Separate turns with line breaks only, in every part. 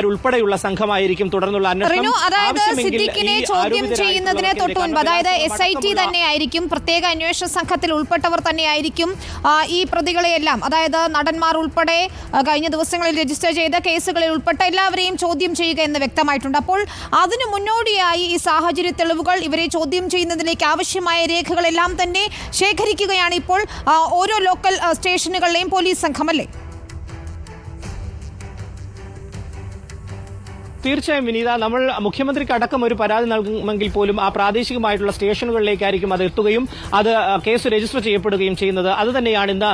ഉൾപ്പെടെയുള്ള സംഘമായിരിക്കും തുടർന്നുള്ള അന്വേഷണം.
അതായത് സിദ്ദിഖിനെ ചോദ്യം ചെയ്യുന്നതിനെ തൊട്ട് മുൻപ്, അതായത് SIT തന്നെയായിരിക്കും, പ്രത്യേക അന്വേഷണ സംഘത്തിൽ ഉൾപ്പെട്ടവർ തന്നെയായിരിക്കും ഈ പ്രതികളെയെല്ലാം, അതായത് നടന്മാർ ഉൾപ്പെടെ കഴിഞ്ഞ ദിവസങ്ങളിൽ രജിസ്റ്റർ ചെയ്ത കേസുകളിൽ ഉൾപ്പെട്ട എല്ലാവരെയും ചോദ്യം ചെയ്യുക എന്ന് വ്യക്തമായിട്ടുണ്ട്. അപ്പോൾ അതിനു മുന്നോടിയായി ഈ സാഹചര്യ തെളിവുകൾ, ഇവരെ ചോദ്യം ചെയ്യുന്നതിലേക്ക് ആവശ്യമായ രേഖകളെല്ലാം തന്നെ ശേഖരിക്കുകയാണ് ഇപ്പോൾ ഓരോ ലോക്കൽ സ്റ്റേഷനുകളിലെയും പോലീസ് സംഘം, അല്ലേ?
തീർച്ചയായും വിനീത, നമ്മൾ മുഖ്യമന്ത്രിക്ക് അടക്കം ഒരു പരാതി നൽകുമെങ്കിൽ പോലും ആ പ്രാദേശികമായിട്ടുള്ള സ്റ്റേഷനുകളിലേക്കായിരിക്കും അത് എത്തുകയും അത് കേസ് രജിസ്റ്റർ ചെയ്യപ്പെടുകയും ചെയ്യുന്നത്. അതുതന്നെയാണ് ഇന്ന്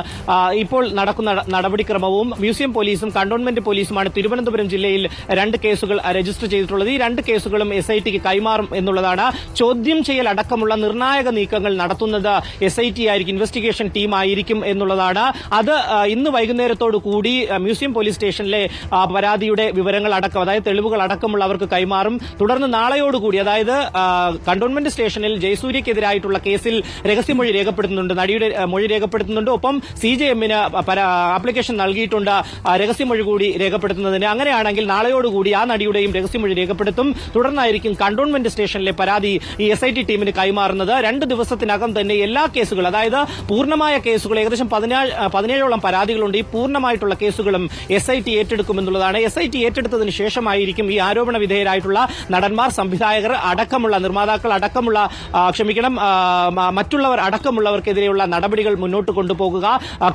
ഇപ്പോൾ നടക്കുന്ന നടപടിക്രമവും. മ്യൂസിയം പോലീസും കണ്ടോൺമെന്റ് പോലീസുമാണ് തിരുവനന്തപുരം ജില്ലയിൽ 2 കേസുകൾ രജിസ്റ്റർ ചെയ്തിട്ടുള്ളത്. ഈ 2 കേസുകളും SITക്ക് കൈമാറും എന്നുള്ളതാണ്. ചോദ്യം ചെയ്യൽ അടക്കമുള്ള നിർണായക നീക്കങ്ങൾ നടത്തുന്നത് SIT ആയിരിക്കും, ഇൻവെസ്റ്റിഗേഷൻ ടീം ആയിരിക്കും എന്നുള്ളതാണ്. അത് ഇന്ന് വൈകുന്നേരത്തോടു കൂടി മ്യൂസിയം പോലീസ് സ്റ്റേഷനിലെ പരാതിയുടെ വിവരങ്ങൾ അടക്കം, അതായത് തെളിവുകൾ അടക്കമുള്ളവർക്ക് കൈമാറും. തുടർന്ന് നാളെയോടുകൂടി, അതായത് കണ്ടോൺമെന്റ് സ്റ്റേഷനിൽ ജയസൂര്യക്കെതിരായിട്ടുള്ള കേസിൽ രഹസ്യമൊഴി രേഖപ്പെടുത്തുന്നുണ്ട്, നടിയുടെ മൊഴി രേഖപ്പെടുത്തുന്നുണ്ട്. ഒപ്പം CJMന് ആപ്ലിക്കേഷൻ നൽകിയിട്ടുണ്ട് രഹസ്യമൊഴി കൂടി രേഖപ്പെടുത്തുന്നതിന്. അങ്ങനെയാണെങ്കിൽ നാളെയോടുകൂടി ആ നടിയുടെയും രഹസ്യമൊഴി രേഖപ്പെടുത്തും. തുടർന്നായിരിക്കും കണ്ടോൺമെന്റ് സ്റ്റേഷനിലെ പരാതി ഈ SIT ടീമിന് കൈമാറുന്നത്. 2 ദിവസത്തിനകം തന്നെ എല്ലാ കേസുകളും, അതായത് പൂർണ്ണമായ കേസുകൾ, ഏകദേശം 17ഓളം പരാതികളുണ്ട്. ഈ പൂർണ്ണമായിട്ടുള്ള കേസുകളും SIT ഏറ്റെടുക്കുമെന്നുള്ളതാണ്. SIT ഏറ്റെടുത്തതിന് ശേഷമായിരിക്കും ഈ ആരോപണ വിധേയരായിട്ടുള്ള നടന്മാർ, സംവിധായകർ അടക്കമുള്ള, നിർമ്മാതാക്കൾ അടക്കമുള്ള, മറ്റുള്ളവർ അടക്കമുള്ളവർക്കെതിരെയുള്ള നടപടികൾ മുന്നോട്ട് കൊണ്ടുപോകുക.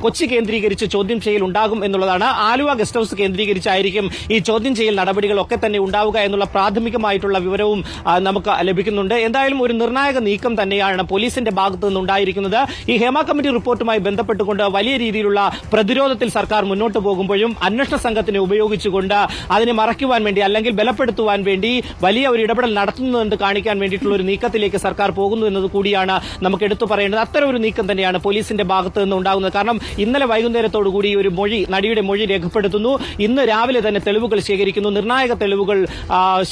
കൊച്ചി കേന്ദ്രീകരിച്ച് ചോദ്യം ചെയ്യൽ ഉണ്ടാകും എന്നുള്ളതാണ്. ആലുവ ഗസ്റ്റ് ഹൌസ് കേന്ദ്രീകരിച്ചായിരിക്കും ഈ ചോദ്യം ചെയ്യൽ നടപടികളൊക്കെ തന്നെ ഉണ്ടാവുക എന്നുള്ള പ്രാഥമികമായിട്ടുള്ള വിവരവും നമുക്ക് ലഭിക്കുന്നുണ്ട്. എന്തായാലും ഒരു നിർണായക നീക്കം തന്നെയാണ് പോലീസിന്റെ ഭാഗത്തു നിന്നുണ്ടായിരിക്കുന്നത്. ഈ ഹേമ കമ്മിറ്റി റിപ്പോർട്ടുമായി ബന്ധപ്പെട്ടുകൊണ്ട് വലിയ രീതിയിലുള്ള പ്രതിരോധത്തിൽ സർക്കാർ മുന്നോട്ട് പോകുമ്പോഴും അന്വേഷണ സംഘത്തിനെ ഉപയോഗിച്ചുകൊണ്ട് അതിനെ മറയ്ക്കുവാൻ വേണ്ടി, അല്ലെങ്കിൽ ബലപ്പെടുത്തുവാൻ വേണ്ടി വലിയ ഒരു ഇടപെടൽ നടത്തുന്നുവെന്ന് കാണിക്കാൻ വേണ്ടിയിട്ടുള്ള ഒരു നീക്കത്തിലേക്ക് സർക്കാർ പോകുന്നു എന്നത് കൂടിയാണ് നമുക്ക് എടുത്തു പറയേണ്ടത്. അത്തരം ഒരു നീക്കം തന്നെയാണ് പോലീസിന്റെ ഭാഗത്ത് നിന്ന് ഉണ്ടാകുന്നത്. കാരണം ഇന്നലെ വൈകുന്നേരത്തോടുകൂടി ഒരു മൊഴി, നടിയുടെ മൊഴി രേഖപ്പെടുത്തുന്നു. ഇന്ന് രാവിലെ തന്നെ തെളിവുകൾ ശേഖരിക്കുന്നു, നിർണായക തെളിവുകൾ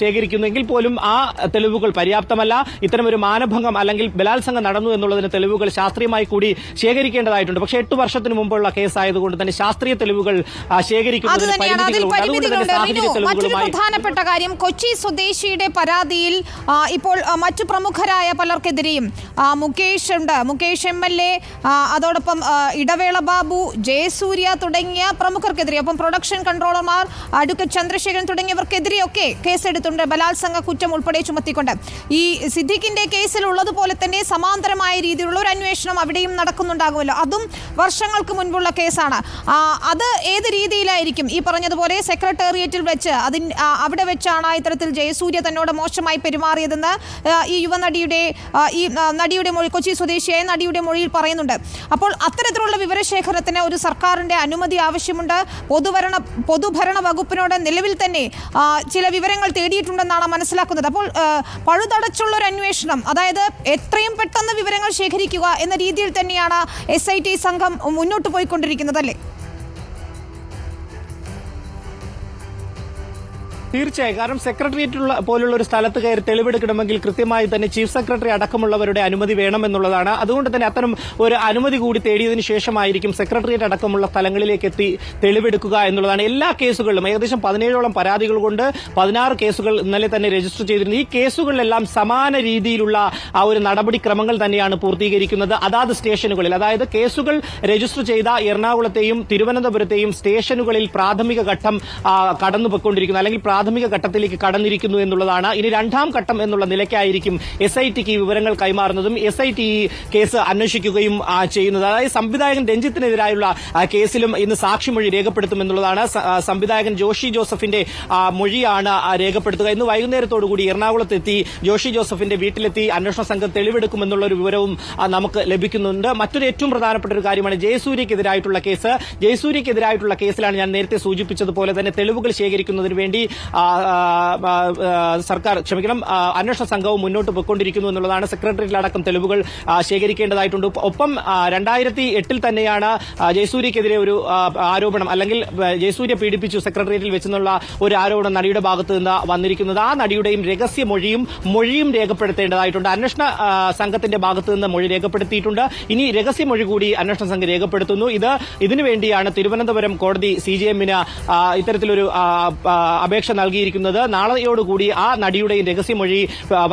ശേഖരിക്കുന്നെങ്കിൽ പോലും ആ തെളിവുകൾ പര്യാപ്തമല്ല. ഇത്തരമൊരു മാനഭംഗം അല്ലെങ്കിൽ ബലാത്സംഗം നടന്നു എന്നുള്ളതിന് തെളിവുകൾ ശാസ്ത്രീയമായി കൂടി ശേഖരിക്കേണ്ടതായിട്ടുണ്ട്. പക്ഷേ 8 വർഷത്തിന് മുമ്പുള്ള കേസായതുകൊണ്ട് തന്നെ ശാസ്ത്രീയ തെളിവുകൾ ശേഖരിക്കുന്നതിന് പരിമിതികളുണ്ട്. അതുകൊണ്ട് തന്നെ സാഹചര്യ തെളിവുകളുമായി
പ്രധാനപ്പെട്ട കാര്യം, കൊച്ചി സ്വദേശിയുടെ പരാതിയിൽ ഇപ്പോൾ മറ്റു പ്രമുഖരായ പലർക്കെതിരെയും മുകേഷ് ഉണ്ട്, മുകേഷ് MLA, അതോടൊപ്പം ഇടവേള ബാബു, ജയസൂര്യ തുടങ്ങിയ പ്രമുഖർക്കെതിരെ, ഒപ്പം പ്രൊഡക്ഷൻ കൺട്രോളർമാർ അഡ്വക്കേറ്റ് ചന്ദ്രശേഖരൻ തുടങ്ങിയവർക്കെതിരെയൊക്കെ കേസെടുത്തിട്ടുണ്ട്, ബലാത്സംഗ കുറ്റം ഉൾപ്പെടെ ചുമത്തിക്കൊണ്ട്. ഈ സിദ്ദിഖിന്റെ കേസിൽ ഉള്ളതുപോലെ തന്നെ സമാന്തരമായ രീതിയിലുള്ള ഒരു അന്വേഷണം അവിടെയും നടക്കുന്നുണ്ടാകുമല്ലോ. അതും വർഷങ്ങൾക്ക് മുൻപുള്ള കേസാണ്. അത് ഏത് രീതിയിലായിരിക്കും? ഈ പറഞ്ഞതുപോലെ സെക്രട്ടേറിയറ്റിൽ വെച്ച് അവിടെ വെച്ചാണ് ഇത്തരത്തിൽ ജയസൂര്യ തന്നോട് മോശമായി പെരുമാറിയതെന്ന് ഈ നടിയുടെ മൊഴി, കൊച്ചി സ്വദേശിയായ നടിയുടെ മൊഴിയിൽ പറയുന്നുണ്ട്. അപ്പോൾ അത്തരത്തിലുള്ള വിവരശേഖരണത്തിന് ഒരു സർക്കാരിന്റെ അനുമതി ആവശ്യമുണ്ട്. പൊതുഭരണ വകുപ്പിനോട് നിലവിൽ തന്നെ ചില വിവരങ്ങൾ തേടിയിട്ടുണ്ടെന്നാണ് മനസ്സിലാക്കുന്നത്. അപ്പോൾ പഴുതടച്ചുള്ള ഒരു അന്വേഷണം, അതായത് എത്രയും പെട്ടെന്ന് വിവരങ്ങൾ ശേഖരിക്കുക എന്ന രീതിയിൽ തന്നെയാണ് SIT സംഘം മുന്നോട്ട് പോയിക്കൊണ്ടിരിക്കുന്നത്, അല്ലേ?
തീർച്ചയായും. കാരണം സെക്രട്ടേറിയറ്റ് പോലുള്ള ഒരു സ്ഥലത്ത് കയറി തെളിവെടുക്കണമെങ്കിൽ കൃത്യമായി തന്നെ ചീഫ് സെക്രട്ടറി അടക്കമുള്ളവരുടെ അനുമതി വേണമെന്നുള്ളതാണ്. അതുകൊണ്ട് തന്നെ അത്തരം ഒരു അനുമതി കൂടി തേടിയതിനു ശേഷമായിരിക്കും സെക്രട്ടേറിയറ്റ് അടക്കമുള്ള സ്ഥലങ്ങളിലേക്ക് എത്തി തെളിവെടുക്കുക എന്നുള്ളതാണ്. എല്ലാ കേസുകളിലും ഏകദേശം 17ഓളം പരാതികൾ കൊണ്ട് 16 കേസുകൾ ഇന്നലെ തന്നെ രജിസ്റ്റർ ചെയ്തിരുന്നു. ഈ കേസുകളിലെല്ലാം സമാന രീതിയിലുള്ള ആ ഒരു നടപടിക്രമങ്ങൾ തന്നെയാണ് പൂർത്തീകരിക്കുന്നത്. അതാത് സ്റ്റേഷനുകളിൽ, അതായത് കേസുകൾ രജിസ്റ്റർ ചെയ്ത എറണാകുളത്തെയും തിരുവനന്തപുരത്തെയും സ്റ്റേഷനുകളിൽ പ്രാഥമിക ഘട്ടം കടന്നുപോയിക്കൊണ്ടിരിക്കുന്നു, അല്ലെങ്കിൽ പ്രാഥമിക ഘട്ടത്തിലേക്ക് കടന്നിരിക്കുന്നു എന്നുള്ളതാണ്. ഇനി 2ാം ഘട്ടം എന്നുള്ള നിലയ്ക്കായിരിക്കും SITക്ക് ഈ വിവരങ്ങൾ കൈമാറുന്നതും SIT ഈ കേസ് അന്വേഷിക്കുകയും ചെയ്യുന്നത്. അതായത് സംവിധായകൻ രഞ്ജിത്തിനെതിരായുള്ള കേസിലും ഇന്ന് സാക്ഷിമൊഴി രേഖപ്പെടുത്തുമെന്നുള്ളതാണ്. സംവിധായകൻ ജോഷി ജോസഫിന്റെ മൊഴിയാണ് രേഖപ്പെടുത്തുക. ഇന്ന് വൈകുന്നേരത്തോടുകൂടി എറണാകുളത്തെത്തി ജോഷി ജോസഫിന്റെ വീട്ടിലെത്തി അന്വേഷണ സംഘം തെളിവെടുക്കുമെന്നുള്ള ഒരു വിവരവും നമുക്ക് ലഭിക്കുന്നുണ്ട്. മറ്റൊരു ഏറ്റവും പ്രധാനപ്പെട്ട ഒരു കാര്യമാണ് ജയസൂര്യക്കെതിരായിട്ടുള്ള കേസ്. ജയസൂര്യക്കെതിരായിട്ടുള്ള കേസിലാണ് ഞാൻ നേരത്തെ സൂചിപ്പിച്ചതുപോലെ തന്നെ തെളിവുകൾ ശേഖരിക്കുന്നതിന് വേണ്ടി അന്വേഷണ സംഘവും മുന്നോട്ട് പോയിക്കൊണ്ടിരിക്കുന്നു എന്നുള്ളതാണ്. സെക്രട്ടേറിയറ്റിലടക്കം തെളിവുകൾ ശേഖരിക്കേണ്ടതായിട്ടുണ്ട്. ഒപ്പം 2008 തന്നെയാണ് ജയസൂര്യക്കെതിരെ ഒരു ആരോപണം, അല്ലെങ്കിൽ ജയസൂര്യ പീഡിപ്പിച്ചു സെക്രട്ടേറിയറ്റിൽ വെച്ചെന്നുള്ള ഒരു ആരോപണം നടിയുടെ ഭാഗത്ത് നിന്ന് വന്നിരിക്കുന്നത്. ആ നടിയുടെയും മൊഴിയും രേഖപ്പെടുത്തേണ്ടതായിട്ടുണ്ട്. അന്വേഷണ സംഘത്തിന്റെ ഭാഗത്ത് നിന്ന് മൊഴി രേഖപ്പെടുത്തിയിട്ടുണ്ട്. ഇനി രഹസ്യമൊഴി കൂടി അന്വേഷണ സംഘം രേഖപ്പെടുത്തുന്നു. ഇതിനുവേണ്ടിയാണ് തിരുവനന്തപുരം കോടതി CJMന് ഇത്തരത്തിലൊരു അപേക്ഷ നൽകിയിരിക്കുന്നത്. നാളെയോടുകൂടി ആ നടിയുടെയും രഹസ്യമൊഴി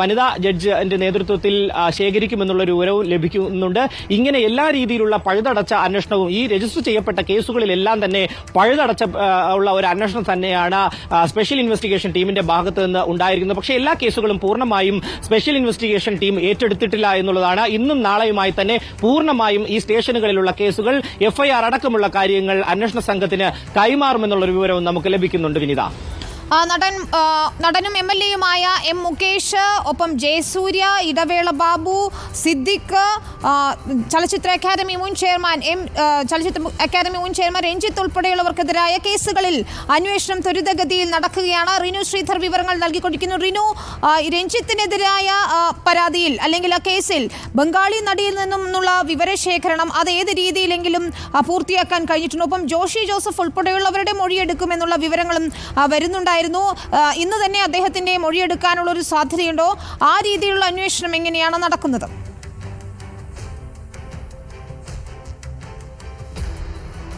വനിതാ ജഡ്ജിന്റെ നേതൃത്വത്തിൽ ശേഖരിക്കുമെന്നുള്ള ഒരു വിവരവും ലഭിക്കുന്നുണ്ട്. ഇങ്ങനെ എല്ലാ രീതിയിലുള്ള പഴുതടച്ച അന്വേഷണവും ഈ രജിസ്റ്റർ ചെയ്യപ്പെട്ട കേസുകളിലെല്ലാം തന്നെ പഴുതടച്ച ഉള്ള ഒരു അന്വേഷണം തന്നെയാണ് സ്പെഷ്യൽ ഇൻവെസ്റ്റിഗേഷൻ ടീമിന്റെ ഭാഗത്ത് നിന്ന് ഉണ്ടായിരിക്കുന്നത്. പക്ഷേ എല്ലാ കേസുകളും പൂർണ്ണമായും സ്പെഷ്യൽ ഇൻവെസ്റ്റിഗേഷൻ ടീം ഏറ്റെടുത്തിട്ടില്ല എന്നുള്ളതാണ്. ഇന്നും നാളെയുമായി തന്നെ പൂർണ്ണമായും ഈ സ്റ്റേഷനുകളിലുള്ള കേസുകൾ FIR അടക്കമുള്ള കാര്യങ്ങൾ അന്വേഷണ സംഘത്തിന് കൈമാറുമെന്നുള്ളൊരു വിവരവും നമുക്ക് ലഭിക്കുന്നുണ്ട്. വിനിത,
നടനും MLA-യുമായ M. മുകേഷ്, ഒപ്പം ജയസൂര്യ, ഇടവേള ബാബു, സിദ്ദിഖ്, ചലച്ചിത്ര അക്കാദമി മുൻ ചെയർമാൻ രഞ്ജിത്ത് ഉൾപ്പെടെയുള്ളവർക്കെതിരായ കേസുകളിൽ അന്വേഷണം ത്വരിതഗതിയിൽ നടക്കുകയാണ്. റിനു ശ്രീധർ വിവരങ്ങൾ നൽകിക്കൊണ്ടിരിക്കുന്നു. റിനു, രഞ്ജിത്തിനെതിരായ പരാതിയിൽ അല്ലെങ്കിൽ ആ കേസിൽ ബംഗാളി നടിയിൽ നിന്നുള്ള വിവരശേഖരണം അത് ഏത് രീതിയിലെങ്കിലും പൂർത്തിയാക്കാൻ കഴിഞ്ഞിട്ടുണ്ട്. ഒപ്പം ജോഷി ജോസഫ് ഉൾപ്പെടെയുള്ളവരുടെ മൊഴിയെടുക്കുമെന്നുള്ള വിവരങ്ങളും വരുന്നുണ്ടായിരുന്നു. ഇന്ന് തന്നെ അദ്ദേഹത്തിന്റെ മൊഴിയെടുക്കാനുള്ള ഒരു സാധ്യതയുണ്ടോ? ആ രീതിയിലുള്ള അന്വേഷണം എങ്ങനെയാണ് നടക്കുന്നത്?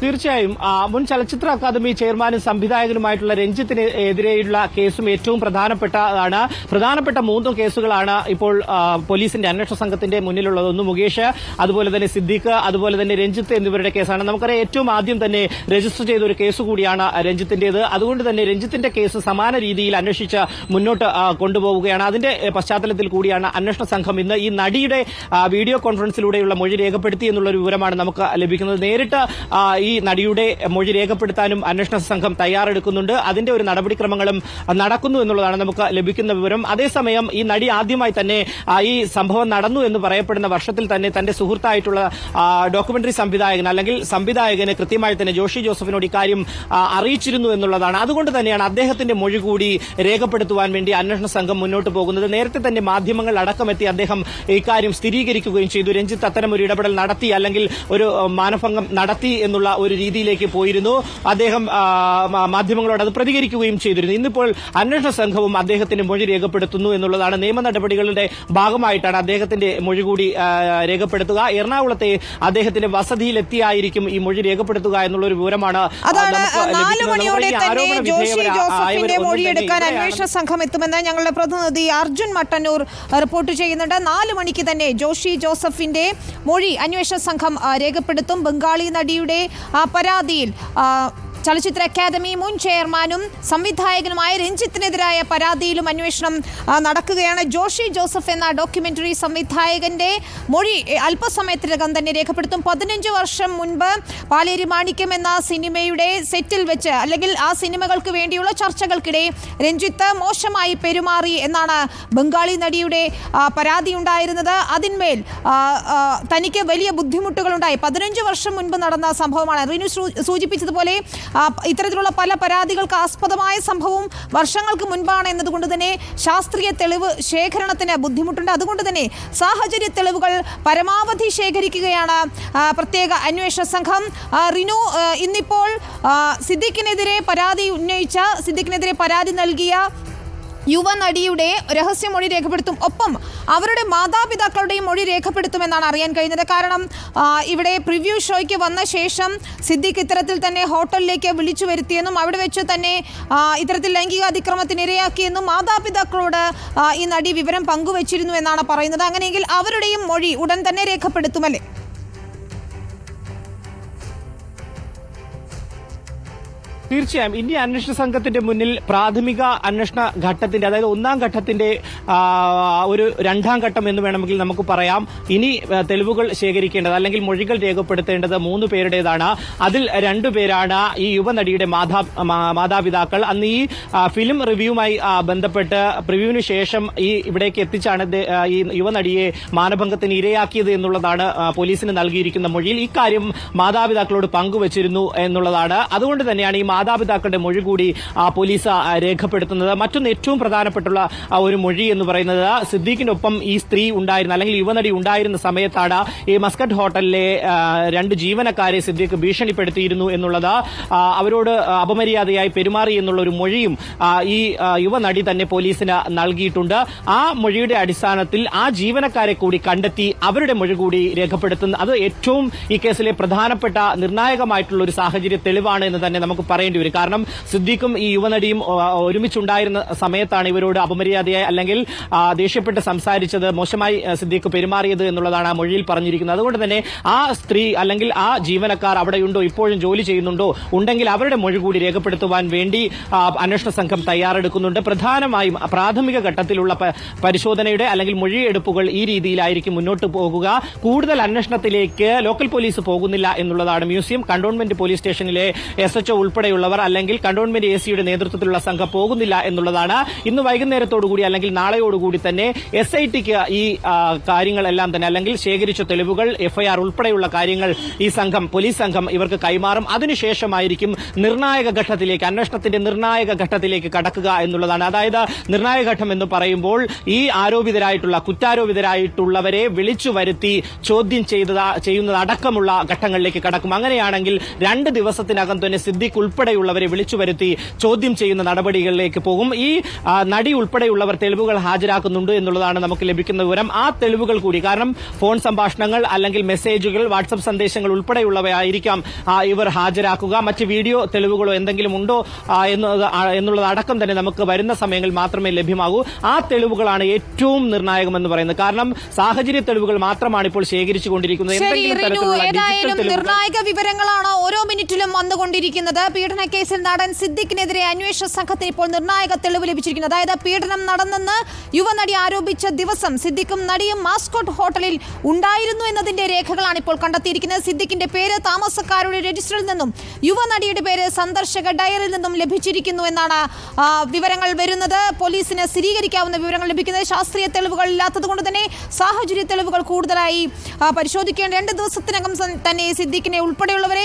തീർച്ചയായും മുൻ ചലച്ചിത്ര അക്കാദമി ചെയർമാനും സംവിധായകനുമായിട്ടുള്ള രഞ്ജിത്തിന് എതിരെയുള്ള കേസും ഏറ്റവും പ്രധാനപ്പെട്ടതാണ്. പ്രധാനപ്പെട്ട 3 കേസുകളാണ് ഇപ്പോൾ പോലീസിന്റെ അന്വേഷണ സംഘത്തിന്റെ മുന്നിലുള്ളത്. ഒന്ന് മുകേഷ്, അതുപോലെ തന്നെ സിദ്ദിഖ്, അതുപോലെ തന്നെ രഞ്ജിത്ത് എന്നിവരുടെ കേസാണ്. നമുക്കറിയാം ഏറ്റവും ആദ്യം തന്നെ രജിസ്റ്റർ ചെയ്ത ഒരു കേസ് കൂടിയാണ് രഞ്ജിത്തിന്റേത്. അതുകൊണ്ട് തന്നെ രഞ്ജിത്തിന്റെ കേസ് സമാന രീതിയിൽ അന്വേഷിച്ച് മുന്നോട്ട് കൊണ്ടുപോവുകയാണ്. അതിന്റെ പശ്ചാത്തലത്തിൽ കൂടിയാണ് അന്വേഷണ സംഘം ഇന്ന് ഈ നടിയുടെ വീഡിയോ കോൺഫറൻസിലൂടെയുള്ള മൊഴി രേഖപ്പെടുത്തി എന്നുള്ളൊരു വിവരമാണ് നമുക്ക് ലഭിക്കുന്നത്. നേരിട്ട് ഈ നടിയുടെ മൊഴി രേഖപ്പെടുത്താനും അന്വേഷണ സംഘം തയ്യാറെടുക്കുന്നുണ്ട്. അതിന്റെ ഒരു നടപടിക്രമങ്ങളും നടക്കുന്നു എന്നുള്ളതാണ് നമുക്ക് ലഭിക്കുന്ന വിവരം. അതേസമയം ഈ നടി ആദ്യമായി തന്നെ ഈ സംഭവം നടന്നു എന്ന് പറയപ്പെടുന്ന വർഷത്തിൽ തന്നെ തന്റെ സുഹൃത്തായിട്ടുള്ള ഡോക്യുമെന്ററി സംവിധായകന് കൃത്യമായി തന്നെ ജോഷി ജോസഫിനോട് ഇക്കാര്യം അറിയിച്ചിരുന്നു എന്നുള്ളതാണ്. അതുകൊണ്ട് തന്നെയാണ് അദ്ദേഹത്തിന്റെ മൊഴി കൂടി രേഖപ്പെടുത്തുവാൻ വേണ്ടി അന്വേഷണ സംഘം മുന്നോട്ട് പോകുന്നത്. നേരത്തെ തന്നെ മാധ്യമങ്ങൾ അടക്കമെത്തി അദ്ദേഹം ഇക്കാര്യം സ്ഥിരീകരിക്കുകയും ചെയ്തു. രഞ്ജിത്ത് അത്തരമൊരു ഇടപെടൽ നടത്തി, അല്ലെങ്കിൽ ഒരു മാനഭംഗം നടത്തി എന്നുള്ള ഒരു രീതിയിലേക്ക് പോയിരുന്നു. അദ്ദേഹം മാധ്യമങ്ങളോട് അത് പ്രതികരിക്കുകയും ചെയ്തിരുന്നു. ഇന്നിപ്പോൾ അന്വേഷണ സംഘവും അദ്ദേഹത്തിന്റെ മൊഴി രേഖപ്പെടുത്തുന്നു എന്നുള്ളതാണ്. നിയമ നടപടികളുടെ ഭാഗമായിട്ടാണ് അദ്ദേഹത്തിന്റെ മൊഴി കൂടി രേഖപ്പെടുത്തുക. എറണാകുളത്തെ അദ്ദേഹത്തിന്റെ വസതിയിലെത്തിയായിരിക്കും ഈ മൊഴി രേഖപ്പെടുത്തുക എന്നുള്ള ഒരു വിവരമാണ്.
മൊഴിയെടുക്കാൻ അന്വേഷണ സംഘം എത്തുമെന്ന് ഞങ്ങളുടെ പ്രതിനിധി അർജുൻ മട്ടന്നൂർ റിപ്പോർട്ട് ചെയ്യുന്നുണ്ട്. 4 മണിക്ക് തന്നെ ജോഷി ജോസഫിന്റെ മൊഴി അന്വേഷണ സംഘം രേഖപ്പെടുത്തും. ബംഗാളി നടിയുടെ പരാതിയിൽ ചലച്ചിത്ര അക്കാദമി മുൻ ചെയർമാനും സംവിധായകനുമായ രഞ്ജിത്തിനെതിരായ പരാതിയിലും അന്വേഷണം നടക്കുകയാണ്. ജോഷി ജോസഫ് എന്ന ഡോക്യുമെന്ററി സംവിധായകന്റെ മൊഴി അല്പസമയത്തിനകം തന്നെ രേഖപ്പെടുത്തും. 15 വർഷം മുൻപ് പാലേരി മാണിക്യം എന്ന സിനിമയുടെ സെറ്റിൽ വെച്ച്, അല്ലെങ്കിൽ ആ സിനിമകൾക്ക് വേണ്ടിയുള്ള ചർച്ചകൾക്കിടെ രഞ്ജിത്ത് മോശമായി പെരുമാറി എന്നാണ് ബംഗാളി നടിയുടെ പരാതി ഉണ്ടായിരുന്നത്. അതിന്മേൽ തനിക്ക് വലിയ ബുദ്ധിമുട്ടുകളുണ്ടായി. 15 വർഷം മുൻപ് നടന്ന സംഭവമാണ്. റിനു സൂചിപ്പിച്ചതുപോലെ ഇത്തരത്തിലുള്ള പല പരാതികൾക്ക് ആസ്പദമായ സംഭവം വർഷങ്ങൾക്ക് മുൻപാണ് എന്നതുകൊണ്ട് തന്നെ ശാസ്ത്രീയ തെളിവ് ശേഖരണത്തിന് ബുദ്ധിമുട്ടുണ്ട്. അതുകൊണ്ട് തന്നെ സാഹചര്യ തെളിവുകൾ പരമാവധി ശേഖരിക്കുകയാണ് പ്രത്യേക അന്വേഷണ സംഘം. റിനു, ഇന്നിപ്പോൾ സിദ്ദിഖിനെതിരെ പരാതി നൽകിയ യുവനടിയുടെ രഹസ്യമൊഴി രേഖപ്പെടുത്തും. ഒപ്പം അവരുടെ മാതാപിതാക്കളുടെയും മൊഴി രേഖപ്പെടുത്തുമെന്നാണ് അറിയാൻ കഴിയുന്നത്. കാരണം ഇവിടെ പ്രിവ്യൂ ഷോയ്ക്ക് വന്ന ശേഷം സിദ്ദിഖ് ഇത്തരത്തിൽ തന്നെ ഹോട്ടലിലേക്ക് വിളിച്ചു വരുത്തിയെന്നും അവിടെ വെച്ച് തന്നെ ഇത്തരത്തിൽ ലൈംഗിക അതിക്രമത്തിന് ഇരയാക്കിയെന്നും മാതാപിതാക്കളോട് ഈ നടി വിവരം പങ്കുവച്ചിരുന്നു എന്നാണ് പറയുന്നത്. അങ്ങനെയെങ്കിൽ അവരുടെയും മൊഴി ഉടൻ തന്നെ രേഖപ്പെടുത്തുമല്ലേ?
തീർച്ചയായും ഇന്ത്യ അന്വേഷണ സംഘത്തിന്റെ മുന്നിൽ പ്രാഥമിക അന്വേഷണ ഘട്ടത്തിന്റെ, അതായത് 1ാം ഘട്ടത്തിന്റെ ഒരു 2ാം ഘട്ടം എന്ന് വേണമെങ്കിൽ നമുക്ക് പറയാം. ഇനി തെളിവുകൾ ശേഖരിക്കേണ്ടത്, അല്ലെങ്കിൽ മൊഴികൾ രേഖപ്പെടുത്തേണ്ടത് 3 പേരുടേതാണ്. അതിൽ 2 പേരാണ് ഈ യുവനടിയുടെ മാതാപിതാക്കൾ. അന്ന് ഈ ഫിലിം റിവ്യൂവുമായി ബന്ധപ്പെട്ട് പ്രിവ്യൂവിന് ശേഷം ഇവിടേക്ക് എത്തിച്ചാണ് ഈ യുവനടിയെ മാനഭംഗത്തിന് ഇരയാക്കിയത് എന്നുള്ളതാണ് പോലീസിന് നൽകിയിരിക്കുന്ന മൊഴിയിൽ. ഇക്കാര്യം മാതാപിതാക്കളോട് പങ്കുവച്ചിരുന്നു എന്നുള്ളതാണ്. അതുകൊണ്ട് തന്നെയാണ് ഈ മാതാപിതാക്കളുടെ മൊഴി കൂടി പോലീസ് രേഖപ്പെടുത്തുന്നത്. മറ്റൊന്ന് ഏറ്റവും പ്രധാനപ്പെട്ടുള്ള ഒരു മൊഴി എന്ന് പറയുന്നത് സിദ്ദീഖിനൊപ്പം ഈ സ്ത്രീ ഉണ്ടായിരുന്ന അല്ലെങ്കിൽ യുവനടി ഉണ്ടായിരുന്ന സമയത്താണ് ഈ മസ്കറ്റ് ഹോട്ടലിലെ 2 ജീവനക്കാരെ സിദ്ദീഖ് ഭീഷണിപ്പെടുത്തിയിരുന്നു എന്നുള്ളത്, അവരോട് അപമര്യാദയായി പെരുമാറി എന്നുള്ള ഒരു മൊഴിയും ഈ യുവനടി തന്നെ പോലീസിന് നൽകിയിട്ടുണ്ട്. ആ മൊഴിയുടെ അടിസ്ഥാനത്തിൽ ആ ജീവനക്കാരെ കൂടി കണ്ടെത്തി അവരുടെ മൊഴി കൂടി രേഖപ്പെടുത്തുന്ന അത് ഏറ്റവും ഈ കേസിലെ പ്രധാനപ്പെട്ട നിർണായകമായിട്ടുള്ള ഒരു സാഹചര്യ തെളിവാണ് എന്ന് തന്നെ നമുക്ക് പറയേണ്ടി വരും. കാരണം സിദ്ദീഖും ഈ യുവനടിയും ഒരുമിച്ചുണ്ടായിരുന്ന സമയത്താണ് ഇവരോട് അപമര്യാദയായി അല്ലെങ്കിൽ ദേഷ്യപ്പെട്ട് സംസാരിച്ചത്, മോശമായി സിദ്ദീഖ് പെരുമാറിയത് എന്നുള്ളതാണ് ആ മൊഴിയിൽ പറഞ്ഞിരിക്കുന്നത്. അതുകൊണ്ട് തന്നെ ആ സ്ത്രീ അല്ലെങ്കിൽ ആ ജീവനക്കാർ അവിടെയുണ്ടോ, ഇപ്പോഴും ജോലി ചെയ്യുന്നുണ്ടോ, ഉണ്ടെങ്കിൽ അവരുടെ മൊഴി കൂടി രേഖപ്പെടുത്തുവാൻ വേണ്ടി അന്വേഷണ സംഘം തയ്യാറെടുക്കുന്നുണ്ട്. പ്രധാനമായും പ്രാഥമിക ഘട്ടത്തിലുള്ള പരിശോധനയുടെ അല്ലെങ്കിൽ മൊഴിയെടുപ്പുകൾ ഈ രീതിയിലായിരിക്കും മുന്നോട്ട് പോകുക. കൂടുതൽ അന്വേഷണത്തിലേക്ക് ലോക്കൽ പോലീസ് പോകുന്നില്ല എന്നുള്ളതാണ് മ്യൂസിയം. കണ്ടോൺമെന്റ് പോലീസ് സ്റ്റേഷനിലെ SHO ഉൾപ്പെടെയുള്ളവർ അല്ലെങ്കിൽ കണ്ടോൺമെന്റ് AC-യുടെ നേതൃത്വത്തിലുള്ള സംഘം പോകുന്നില്ല എന്നുള്ളതാണ്. ഇന്ന് വൈകുന്നേരത്തോടുകൂടി അല്ലെങ്കിൽ നാളെയോടുകൂടി തന്നെ SIT-ക്ക് ഈ കാര്യങ്ങളെല്ലാം തന്നെ അല്ലെങ്കിൽ ശേഖരിച്ച തെളിവുകൾ, FIR ഉൾപ്പെടെയുള്ള കാര്യങ്ങൾ ഈ സംഘം, പോലീസ് സംഘം ഇവർക്ക് കൈമാറും. അതിനുശേഷമായിരിക്കും നിർണായക ഘട്ടത്തിലേക്ക്, അന്വേഷണത്തിന്റെ നിർണായക ഘട്ടത്തിലേക്ക് കടക്കുക എന്നുള്ളതാണ്. അതായത് നിർണായക ഘട്ടം എന്ന് പറയുമ്പോൾ ഈ കുറ്റാരോപിതരായിട്ടുള്ളവരെ വിളിച്ചു വരുത്തി ചോദ്യം ചെയ്യുന്നത് അടക്കമുള്ള ഘട്ടങ്ങളിലേക്ക് കടക്കും. അങ്ങനെയാണെങ്കിൽ 2 ദിവസത്തിനകം തന്നെ സിദ്ദീഖ് ഉൾപ്പെടെയുള്ളവരെ വിളിച്ചു വരുത്തി ചോദ്യം ചെയ്യുന്ന നടപടികളിലേക്ക് പോകും. ഈ നടി ഉൾപ്പെടെയുള്ളവർ തെളിവുകൾ ഹാജരാക്കുന്നുണ്ട് എന്നുള്ളതാണ് നമുക്ക് ലഭിക്കുന്ന വിവരം. ആ തെളിവുകൾ കൂടി, കാരണം ഫോൺ സംഭാഷണങ്ങൾ അല്ലെങ്കിൽ മെസ്സേജുകൾ, വാട്സപ്പ് സന്ദേശങ്ങൾ ഉൾപ്പെടെയുള്ളവയായിരിക്കാം ഇവർ ഹാജരാക്കുക. മറ്റ് വീഡിയോ തെളിവുകളോ എന്തെങ്കിലും ഉണ്ടോ എന്നുള്ളത് അടക്കം തന്നെ നമുക്ക് വരുന്ന സമയങ്ങളിൽ മാത്രമേ ലഭ്യമാകൂ. ആ തെളിവുകളാണ് ഏറ്റവും നിർണായകമെന്ന് പറയുന്നത്. കാരണം സാഹചര്യ തെളിവുകൾ മാത്രമാണ് ഇപ്പോൾ ശേഖരിച്ചുകൊണ്ടിരിക്കുന്നത്.
ഏതായാലും നിർണായക വിവരങ്ങളാണ് ഓരോ മിനിറ്റിലും വന്നുകൊണ്ടിരിക്കുന്നത്. പീഡനക്കേസിൽ നടൻ സിദ്ദീഖിനെതിരെ അന്വേഷണ സംഘത്തിന് ഇപ്പോൾ നിർണായക തെളിവ് ലഭിച്ചിരിക്കുന്നു. അതായത് പീഡനം നടന്നെന്ന് യുവനടി ആരോപിച്ച ദിവസം സിദ്ദീഖും നടിയും മാസ്കോട്ട് ഹോട്ടലിൽ ഉണ്ടായിരുന്നു എന്നതിന്റെ രേഖകളാണ് ഇപ്പോൾ കണ്ടെത്തിയിരിക്കുന്നത്. സിദ്ദീഖിന്റെ പേര് താമസക്കാരുടെ രജിസ്റ്ററിൽ നിന്നും യുവനടിയുടെ പേര് സന്ദർശക ഡയറിയിൽ നിന്നും ലഭിച്ചിരിക്കുന്നു എന്നാണ് വിവരങ്ങൾ വരുന്നത്. പോലീസിന് സ്ഥിരീകരിക്കാവുന്ന വിവരങ്ങൾ ലഭിക്കുന്നത്. ശാസ്ത്രീയ തെളിവുകൾ ഇല്ലാത്തതുകൊണ്ട് തന്നെ സാഹചര്യ തെളിവുകൾ കൂടുതലായി പരിശോധിക്കേണ്ട 2 ദിവസത്തിനകം തന്നെ സിദ്ദീഖിനെ ഉൾപ്പെടെയുള്ളവരെ